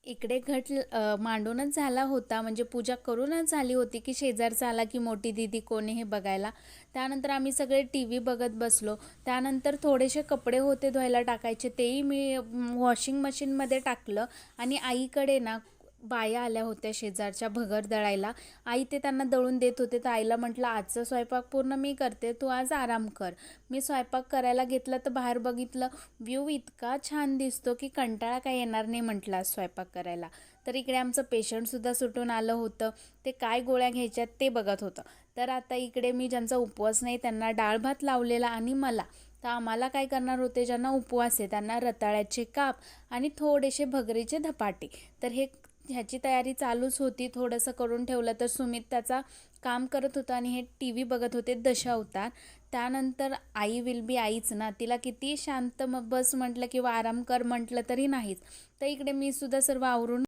इकडे घट मांडूनच झाला होता, म्हणजे पूजा करूनच झाली होती की शेजारचा आला की मोठी दीदी कोण आहे हे बघायला. त्यानंतर आम्ही सगळे टी व्ही बघत बसलो. त्यानंतर थोडेसे कपडे होते धुवायला टाकायचे, तेही मी वॉशिंग मशीनमध्ये टाकलं. आणि आईकडे ना बाया आल्या होत्या शेजारच्या भगर दळायला. आई ते त्यांना दळून देत होते. तर आईला म्हटलं आजचा स्वयंपाक पूर्ण मी करते, तू आज आराम कर. मी स्वयंपाक करायला घेतला तर बाहेर बघितलं, व्ह्यू इतका छान दिसतो की कंटाळा काय येणार नाही म्हटलं आज स्वयंपाक करायला. तर इकडे आमचं पेशंटसुद्धा सुटून आलं होतं. ते काय गोळ्या घ्यायच्यात ते बघत होतं. तर आता इकडे मी ज्यांचा उपवास नाही त्यांना डाळ भात लावलेला आणि मला. तर आम्हाला काय करणार होते, ज्यांना उपवास आहे त्यांना रताळ्याचे काप आणि थोडेसे भगरीचे धपाटे. तर ह्याची तयारी चालूच होती. थोडंसं करून ठेवलं तर सुमित त्याचा काम करत होता आणि हे टी व्ही बघत होते दशावतार. त्यानंतर आई विल बी आईच ना, तिला किती शांत बस म्हटलं किंवा आराम कर म्हटलं तरी नाहीच. तर इकडे मी सुद्धा सर्व आवरून